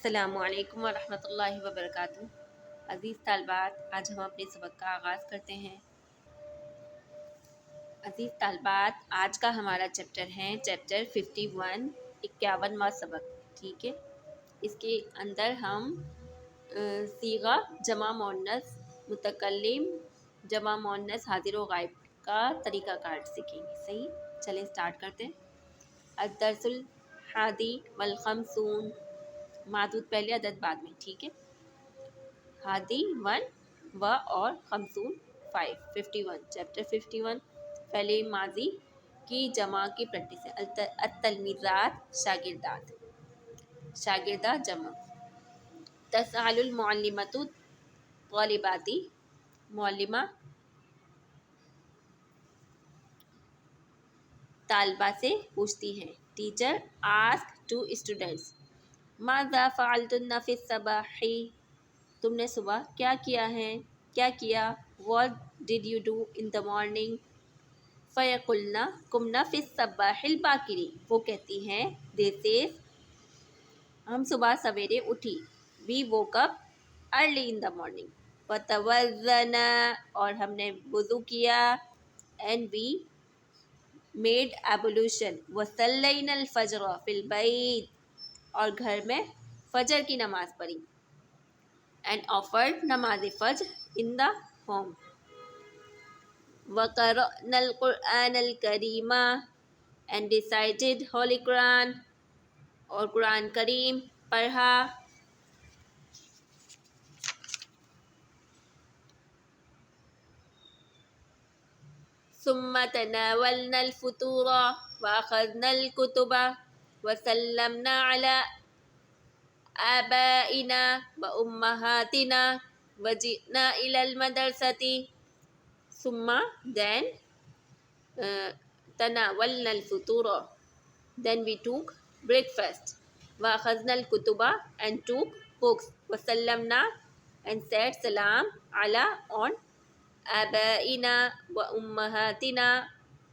السلام علیکم ورحمۃ اللہ وبرکاتہ۔ عزیز طالبات، آج ہم اپنے سبق کا آغاز کرتے ہیں۔ عزیز طالبات، آج کا ہمارا چیپٹر ہے چیپٹر 51، 51واں سبق، ٹھیک ہے۔ اس کے اندر ہم صیغہ جمع مؤنث متکلم، جمع مؤنث حاضر و غائب کا طریقہ کار سیکھیں گے، صحیح؟ چلیں سٹارٹ کرتے ہیں۔ الدرس الحادی والخمسون، معدود پہلے عدد بعد میں، ٹھیک ہے۔ ہادی 1 و اور خمسون 5، 51، چیپٹر 51 فعل ماضی کی جمع کی پریکٹس ہے۔ التلمیذات شاگردات، شاگردہ جمع۔ تسأل المعلمۃ طالباتی، معلمہ طالبہ سے پوچھتی ہے۔ ٹیچر آسک ٹو اسٹوڈنٹس ماذا فعلتن فی الصباح، تم نے صبح کیا کیا ہے، کیا کیا؟ What did you do in the morning؟ فیقلن قمنا فی الصباح الباکر، وہ کہتی ہیں they says ہم صبح سویرے اٹھی، we woke up early in the morning۔ وتوضأنا، اور ہم نے وضو کیا، and we made ablution۔ وصلینا الفجر فی البیت، اور گھر میں فجر کی نماز پڑھی، and offered نماز فجر in the home۔ وقرأنا القرآن الکریم، and recited Holy Quran، اور قرآن کریم پڑھا۔ ثم تناولنا الفطور وأخذنا الكتب وسلمنا على آبائنا وأمهاتنا وجئنا إلى المدرسة۔ ثم then تناولنا الفطور، then we took breakfast، وأخذنا الكتب and took books، وسلمنا and said salam على on آبائنا وأمهاتنا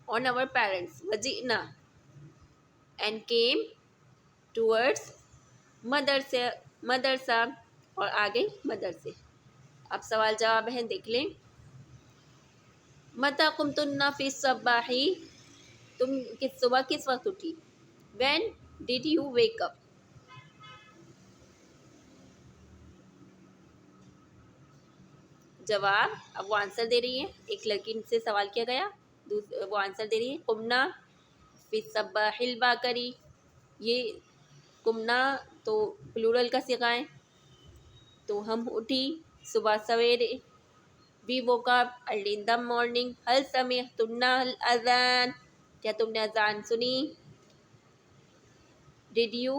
on our parents، وجئنا and came towards مدرسہ اور آگے مدرسے۔ اب سوال جواب ہیں، دیکھ لیں۔ متى قمتن فی الصباح، تم صبح کس وقت اٹھی؟ when did you wake up؟ جواب، اب وہ آنسر دے رہی ہے، ایک لڑکی سے سوال کیا گیا، وہ آنسر دے رہی ہے۔ قمنا فی الصباح الباکر، یہ قمنا تو پلورل کا صیغہ ہے، تو ہم اٹھی صبح سویرے، we woke up early in the morning۔ هل سمعتن الاذان، کیا تم نے اذان سنی؟ did you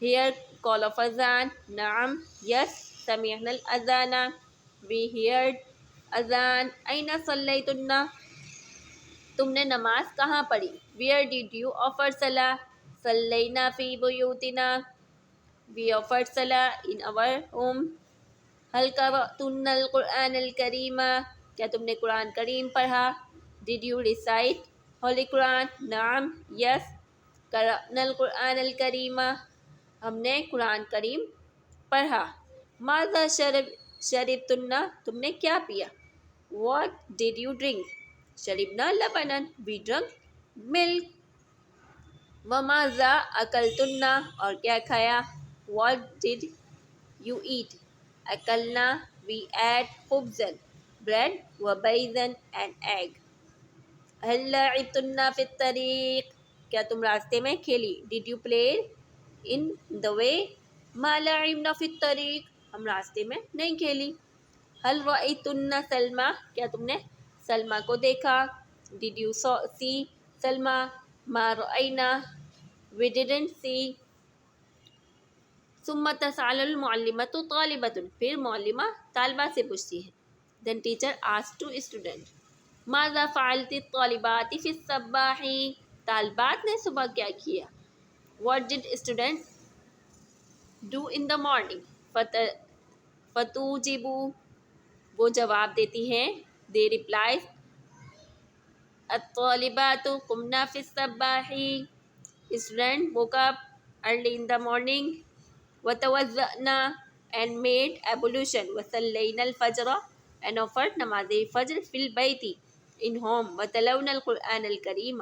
hear call of اذان؟ نعم، yes، سمعنا الاذان، we heard اذان۔ أين صلیتن، تم نے نماز کہاں پڑھی؟ where did you offer صلاة؟ صلینا فی بیوتنا، we offered صلاة in our home۔ هل قرأتن القرآن الکریم، کیا تم نے قرآن کریم پڑھا؟ did you recite Holy Quran؟ نعم، yes، قرأنا القرآن الکریم، ہم نے قرآن کریم پڑھا۔ ماذا شربتن، تم نے کیا پیا؟ what did you drink؟ شربنا Lubna, we drank milk۔ وماذا اکلتن، اور کیا کھایا؟ what did you eat؟ اکلنا، we ate خبزا bread وبیضا and egg۔ هل لعبتن فی الطریق، کیا تم راستے میں کھیلی؟ did you play in the way؟ ما لعبنا فی الطریق، ہم راستے میں نہیں کھیلی۔ هل رأیتن سلمی، کیا تم نے سلمیٰ کو دیکھا؟ did you see Salma? ما رأینا، we didn't see۔ ثم تسأل المعلمۃ طالبۃ، پھر معلمہ طالبہ سے پوچھتی ہے۔ then teacher asks to student ماذا فعلت الطالبات فی الصباح، طالبات نے صبح کیا کیا؟ what did students do in the morning؟ فتوجب، وہ جواب دیتی ہیں، they replies الطالبات قمنا فی الصباح، student woke up early in the morning. وتوضأنا and made ablution. وصلينا الفجر and offered namaz fajr في البيت in home. وتلونا القرآن الكريم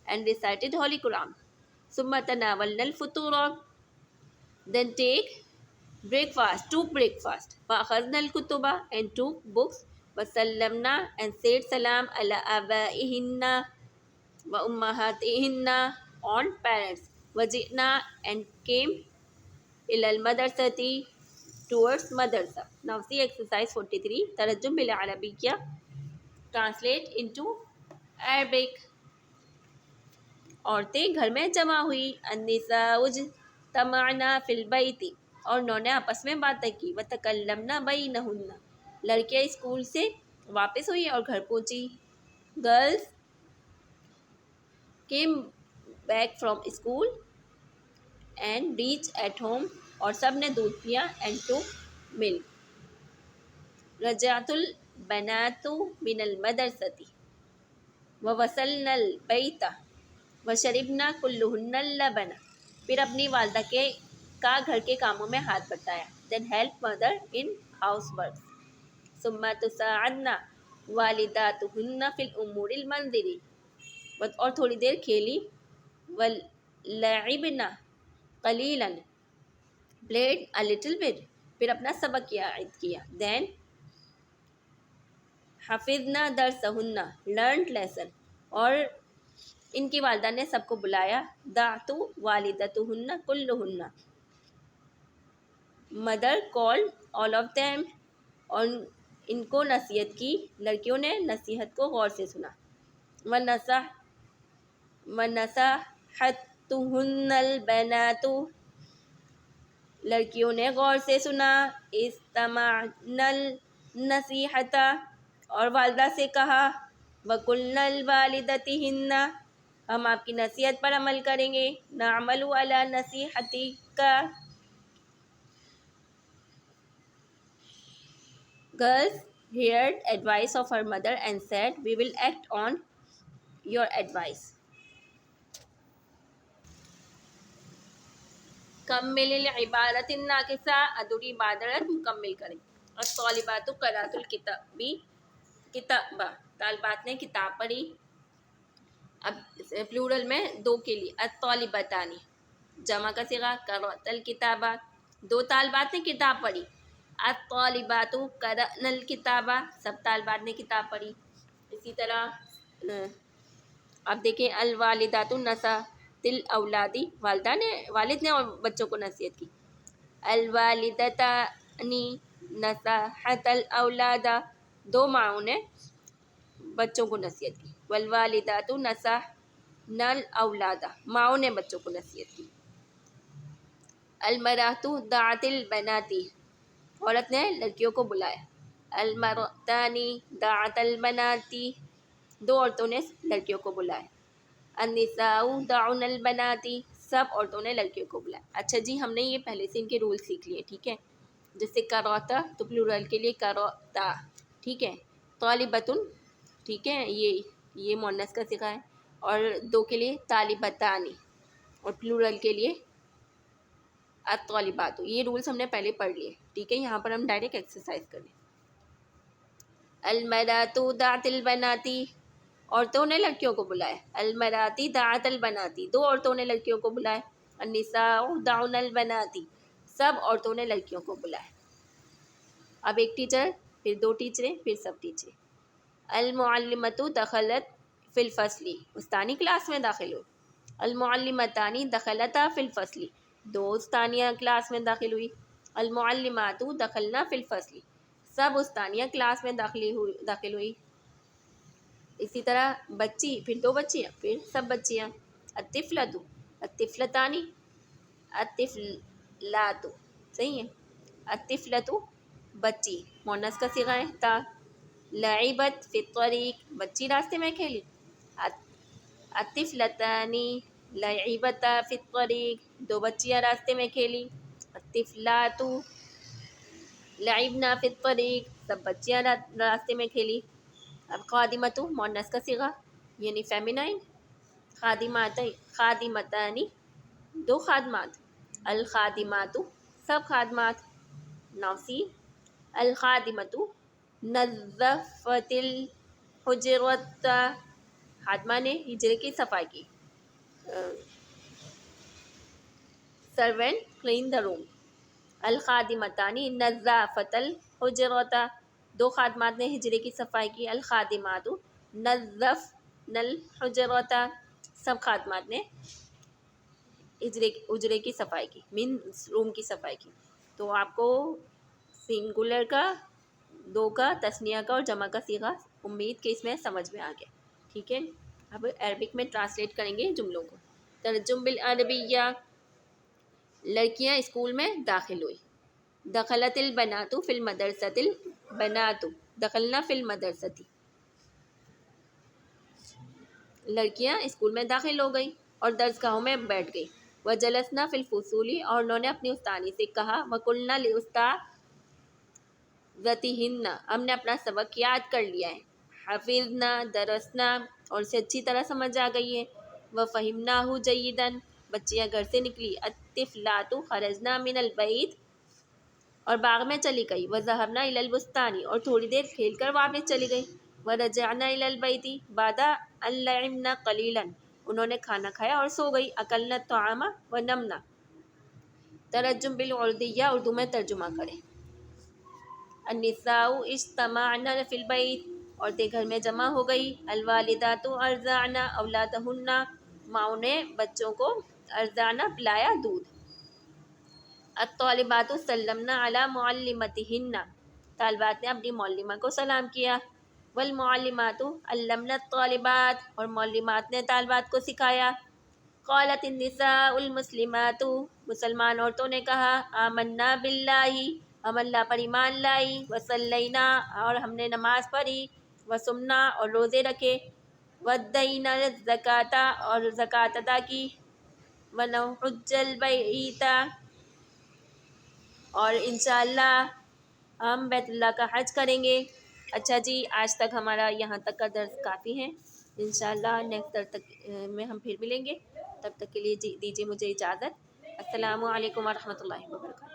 and recited Holy Quran. ثم تناولنا الفطور then take breakfast, took breakfast. فأخذنا الكتب and took books. وسلمنا and said salam على آبائهن وأمهاتهن on parents. وجئنا and came إلى المدرسة towards madrasa. Now see exercise 43. ترجم بالعربية. Translate into Arabic. عورتیں گھر میں جمع ہوئی. النساء اجتمعنا فی البیت اور انہوں نے آپس میں باتیں کی. وتکلمنا بینہن لڑکیاں اسکول سے واپس ہوئی اور گھر پہنچی. Girls came back from school and reached at home اور سب نے دودھ پیا and took milk. رجعت البنات من المدرسة ووصلنا البيت وشربنا كلهن اللبن. پھر اپنی والدہ کا گھر کے کاموں میں ہاتھ بٹایا. Then help mother in housework. ثم تساعدنا والداتهن في الأمور المنزلي. اور تھوڑی دیر کھیلی. ولعبنا قلیلا played a little bit. پھر اپنا سبق یاد کیا. Then حفظنا درسہن learned lesson. اور ان کی والدہ نے سب کو بلایا. دعت والدتہن کلہن mother called all of them. اور ان کو نصیحت کی. لڑکیوں نے نصیحت کو غور سے سنا. ونصحتہن البنات لڑکیوں نے غور سے سنا. استمعنا النصیحۃ اور والدہ سے کہا. وقلنا لوالدتہن ہم آپ کی نصیحت پر عمل کریں گے. نعمل علی نصیحتک Girls heard advice of her mother and said, we will act on your advice. کمل العبارت الناقصہ ادھوری عبارت مکمل کریں. الطالبات قرأت الکتاب کتابہ طالبات نے کتاب پڑھی. اب پلورل میں دو کے لیے. الطالبتانی جمع کا صیغہ قرأت الکتابہ دو طالبات نے کتاب پڑھی. الطالبات قرأن الکتابہ سب طالبات نے کتاب پڑھی. اسی طرح اب دیکھیں الوالدات نصحت الاولادی والد نے اور بچوں کو نصیحت کی. الوالدتانی نصحت الاولاد دو ماؤں نے بچوں کو نصیحت کی. والوالدات نصحن الاولاد ماؤں نے بچوں کو نصیحت کی. المرأۃ دعت البنات عورت نے لڑکیوں کو بلایا. المرأتان دعت البنات دو عورتوں نے لڑکیوں کو بلایا. النساء دعن البنات سب عورتوں نے لڑکیوں کو بلایا. اچھا جی ہم نے یہ پہلے سے ان کے رول سیکھ لیے. ٹھیک ہے جیسے قرأت تو پلورل کے لیے قرأتا. ٹھیک ہے طالبۃ ٹھیک ہے یہ مؤنث کا صیغہ ہے. اور دو کے لیے طالبتانی اور پلورل کے لیے الطالبات. یہ رولز ہم نے پہلے پڑھ لیے. ٹھیک ہے یہاں پر ہم ڈائریکٹ ایکسرسائز کریں. المرأۃ دعت البنات عورتوں نے لڑکیوں کو بلایا. المرأۃ دعت البنات دو عورتوں نے لڑکیوں کو بلایا. النساء دعن البنات سب عورتوں نے لڑکیوں کو بلایا. اب ایک ٹیچر پھر دو ٹیچریں پھر سب ٹیچریں. المعلمۃ دخلت فی الفصل استانی کلاس میں داخل ہوئی. المعلمتان دخلتا فی الفصل دو استانیہ کلاس میں داخل ہوئی. المعلمات دخلنا فی الفصل سب استانیہ کلاس میں داخل ہوئی. اسی طرح بچی پھر دو بچیاں پھر سب بچیاں. الطفلۃ الطفلتان الطفلات صحیح ہے. الطفلۃ بچی مؤنث کا صیغہ ہے تا. لعبت فی الطریق بچی راستے میں کھیلی. الطفلتان لعبتا فی الطریق دو بچیاں راستے میں کھیلی. الطفلات لعبنا فی الطریق سب بچیاں راستے میں کھیلی. اب خادمۃ مؤنث کا صیغہ یعنی فیمینائن. خادمتانی دو خادمات الخادماتو سب خادمات. Now see الخادمتو نظفتل حجرت خادمہ نے ہجرے کی صفائی کی. سرونٹ کلین دا روم. الخادمتانی نظافت الحجرت دو خادمات نے ہجرے کی صفائی کی. الخادمات نظفن الحجرت سب خادمات نے اجرے کی صفائی کی مینس روم کی صفائی کی. تو آپ کو سنگولر کا، دو کا، تثنیہ کا اور جمع کا صیغہ امید کہ اس میں سمجھ میں آ گیا. ٹھیک ہے، اب عربک میں ٹرانسلیٹ کریں گے جملوں کو. ترجم بالعربیہ. لڑکیاں اسکول میں داخل ہوئی. دخلت البنات فی المدرسۃ البنات دخلنا فی المدرسۃ لڑکیاں اسکول میں داخل ہو گئیں اور درس گاہوں میں بیٹھ گئی. وجلسنا فی الفصول اور انہوں نے اپنی استانی سے کہا. وقلنا لاستاذتہن ہم نے اپنا سبق یاد کر لیا ہے. حفظنا درسنا اور اسے اچھی طرح سمجھ آ گئی ہے. وفہمناہ جیدا بچیاں گھر سے نکلی. الطفلات خرجنا من البیت اور باغ میں چلی گئی. وذهبنا الی البستان اور تھوڑی دیر کھیل کر واپس چلی گئی. ورجعنا الی البیت بعد ان لعبنا قلیلا انہوں نے کھانا کھایا اور سو گئی. اکلنا الطعام ونمنا. ترجم بالعربیہ اردو میں ترجمہ کریں. النساء اجتمعن فی البیت عورتیں گھر میں جمع ہو گئی. الوالدات ارضعن اولادہن ماؤں نے بچوں کو ارضعن پلایا دودھ. الطالبات سلمن علی معلمتہن طالبات نے اپنی معلمہ کو سلام کیا. والمعلمات علمن الطالبات اور معلمات نے طالبات کو سکھایا. قالت النساء المسلمات مسلمان عورتوں نے کہا. آمنا باللہ ہم اللہ پر ایمان لائی. وصلینا اور ہم نے نماز پڑھی. وصمنا اور روزے رکھے. ودینا الزکاۃ اور زکوٰۃ ادا کی. ونحج البیت اور انشاءاللہ ہم بیت اللہ کا حج کریں گے. اچھا جی، آج تک ہمارا یہاں تک کا درس کافی ہے. انشاءاللہ نیکسٹ درس تک میں ہم پھر ملیں گے. تب تک کے لیے دیجیے مجھے اجازت. السلام علیکم ورحمۃ اللہ وبرکاتہ.